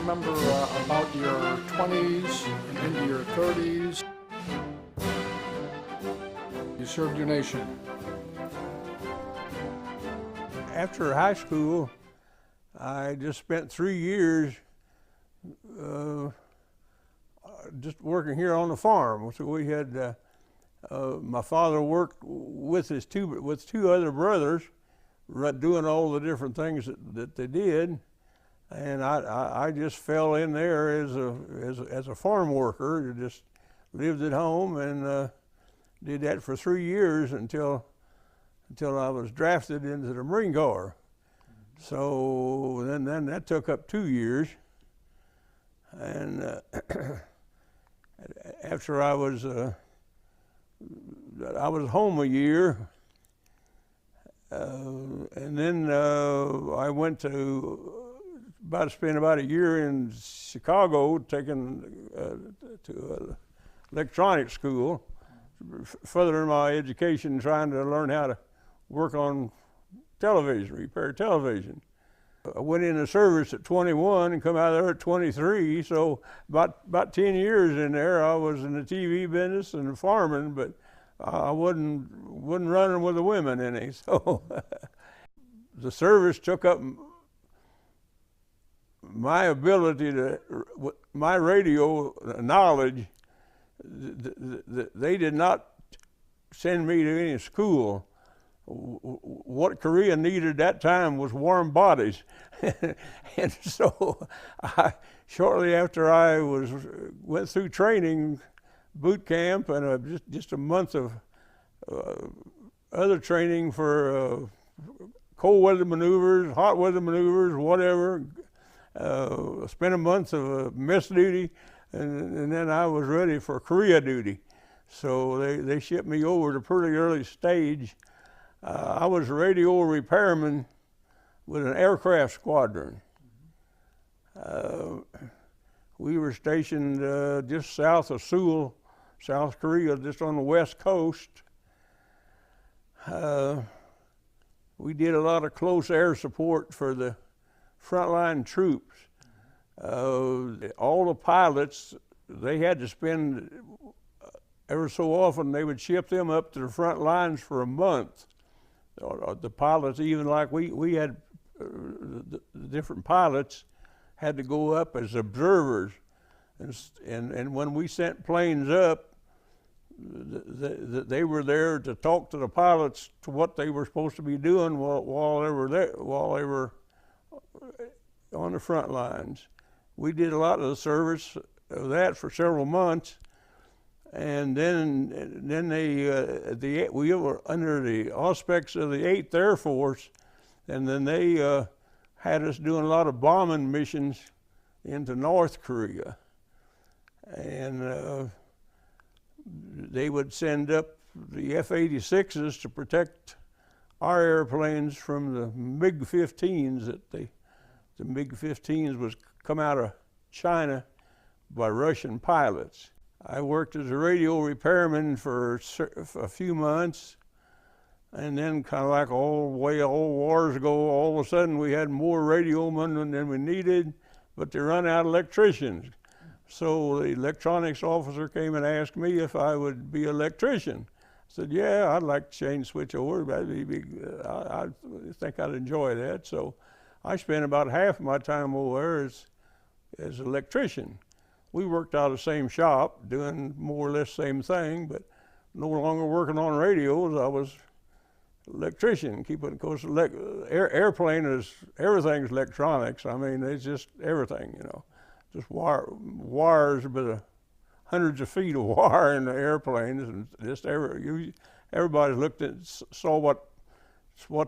remember about your 20s and into your 30s? You served your nation. After high school, I just spent 3 years just working here on the farm. So we had, my father worked with two other brothers, doing all the different things that they did, and I just fell in there as a farm worker. Just lived at home and did that for 3 years until I was drafted into the Marine Corps. So then that took up 2 years, and after I was home a year, and then I went to spend about a year in Chicago, taking to electronics school, furthering my education, trying to learn how to work on television, repair television. I went into service at 21 and come out of there at 23, so about 10 years in there I was in the TV business and farming, but I wasn't running with the women any, so the service took up my ability to, my radio knowledge. They did not send me to any school. What Korea needed at that time was warm bodies. And so shortly after I went through training, boot camp, and just a month of other training for cold weather maneuvers, hot weather maneuvers, whatever, spent a month of mess duty, and then I was ready for Korea duty. So they shipped me over at a pretty early stage. I was a radio repairman with an aircraft squadron. We were stationed just south of Seoul, South Korea, just on the west coast. We did a lot of close air support for the frontline troops. All the pilots, they had to spend, every so often they would ship them up to the front lines for a month. The pilots, even like we had, the different pilots had to go up as observers, and when we sent planes up, they were there to talk to the pilots to what they were supposed to be doing while they were on the front lines. We did a lot of the service of that for several months. And then we were under the auspices of the 8th Air Force, and then they had us doing a lot of bombing missions into North Korea. And they would send up the F-86s to protect our airplanes from the MiG-15s. The MiG-15s was come out of China by Russian pilots. I worked as a radio repairman for a few months, and then kind of like all wars go, all of a sudden we had more radio men than we needed, but they run out of electricians. So the electronics officer came and asked me if I would be an electrician. I said, yeah, I'd like to change switch over. I think I'd enjoy that. So I spent about half of my time over there as an electrician. We worked out of the same shop, doing more or less the same thing, but no longer working on radios. I was electrician, of course, airplane is, everything's electronics. I mean, it's just everything, you know. Just wires, but hundreds of feet of wire in the airplanes, and just everybody looked at, saw what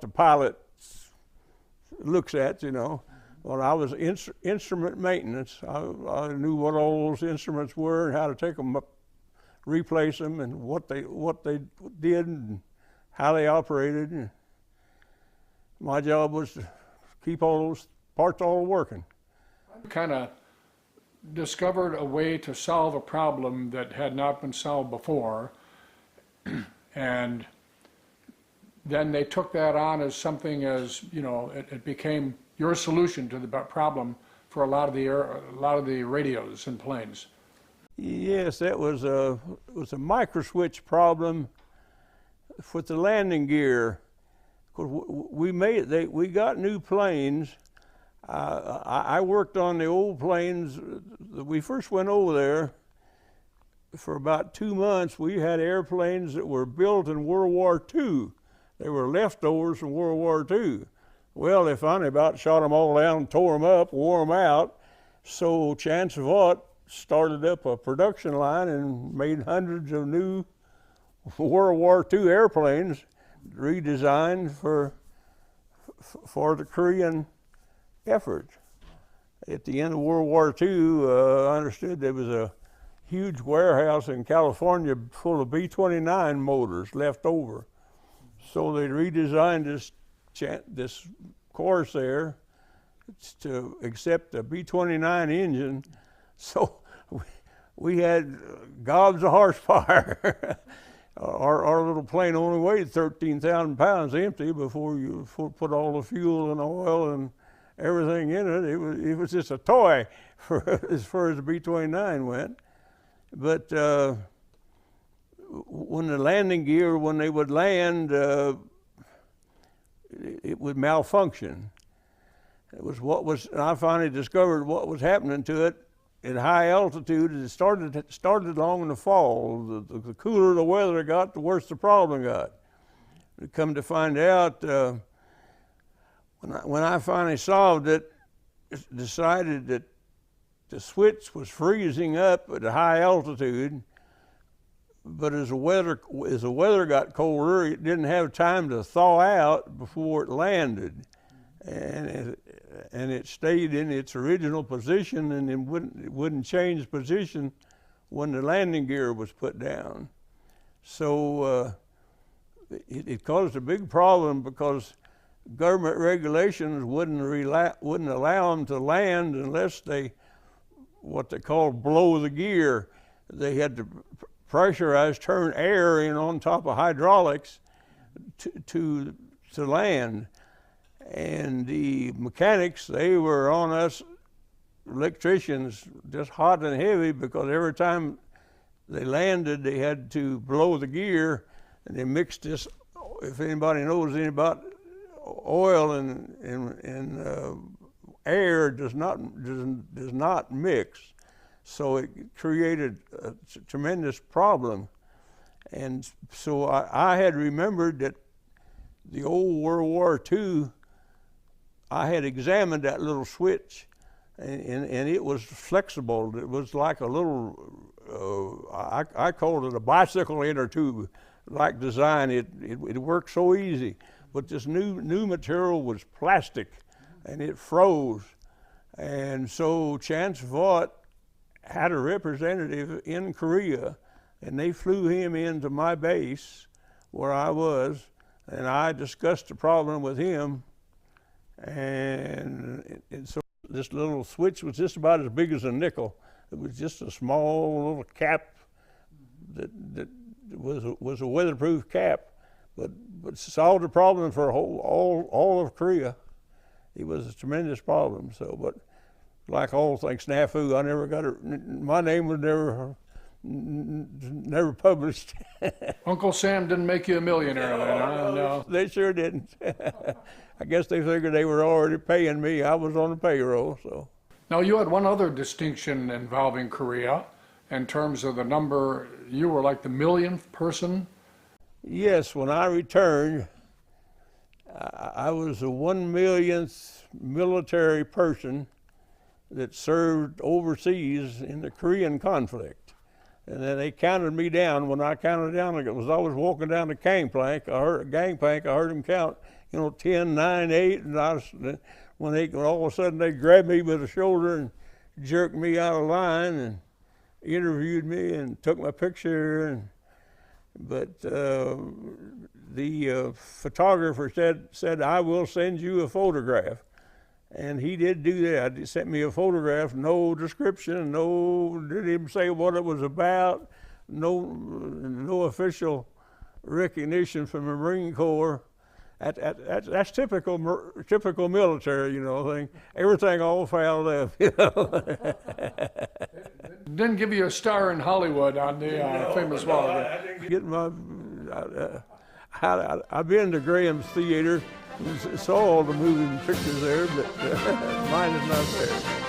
the pilot looks at, you know. Well, I was instrument maintenance. I knew what all those instruments were and how to take them up, replace them, and what they did and how they operated. My job was to keep all those parts all working. Kind of discovered a way to solve a problem that had not been solved before, and then they took that on as something, as, you know, it became your solution to the problem for a lot of the radios in planes. Yes, that was a micro switch problem with the landing gear. We got new planes. I worked on the old planes. We first went over there for about 2 months. We had airplanes that were built in World War II. They were leftovers from World War II. Well, they finally about shot them all down, tore them up, wore them out. So Chance of What started up a production line and made hundreds of new World War II airplanes redesigned for the Korean effort. At the end of World War II, I understood there was a huge warehouse in California full of B-29 motors left over. So they redesigned this Corsair to accept a B-29 engine. So we had gobs of horsepower. Our little plane only weighed 13,000 pounds empty before you put all the fuel and oil and everything in it. It was just a toy as far as the B-29 went. But when the landing gear, when they would land, it would malfunction. I finally discovered what was happening to it at high altitude. It started along in the fall. The cooler the weather got, the worse the problem got. Come to find out, when I finally solved it, decided that the switch was freezing up at a high altitude, but as the weather got colder, it didn't have time to thaw out before it landed, and it stayed in its original position, and it wouldn't change position when the landing gear was put down. So it caused a big problem because government regulations wouldn't allow them to land unless they, what they call, blow the gear. They had to pressurize, turn air in on top of hydraulics to land. And the mechanics, they were on us electricians just hot and heavy, because every time they landed, they had to blow the gear, and they mixed this. If anybody knows anything about oil and air, does not mix, so it created a tremendous problem. And so I had remembered that the old World War II, I had examined that little switch, and it was flexible. It was like a little, I called it a bicycle inner tube like design. It worked so easy. But this new material was plastic, and it froze. And so Chance Vought had a representative in Korea, and they flew him into my base where I was, and I discussed the problem with him. And so this little switch was just about as big as a nickel. It was just a small little cap that was a weatherproof cap, but solved the problem for all of Korea. It was a tremendous problem. So, but like all things snafu, I never got it. My name was never published. Uncle Sam didn't make you a millionaire then, huh? No. They sure didn't. I guess they figured they were already paying me. I was on the payroll, so. Now, you had one other distinction involving Korea in terms of the number. You were like the millionth person. Yes, when I returned, I was the 1,000,000th military person that served overseas in the Korean conflict. And then they counted me down. When I counted down, I was always walking down the gangplank. I heard them count, 10, 9, 8, and when all of a sudden they grabbed me by the shoulder and jerked me out of line and interviewed me and took my picture. But the photographer said, "I will send you a photograph." And he did do that. He sent me a photograph, no description, didn't even say what it was about, no official recognition from the Marine Corps. That's typical military, you know, thing. Everything all fouled up, you know. Didn't give you a star in Hollywood on the famous wall. Get my, I've been to Graham's Theater, saw all the moving pictures there, but mine is not there.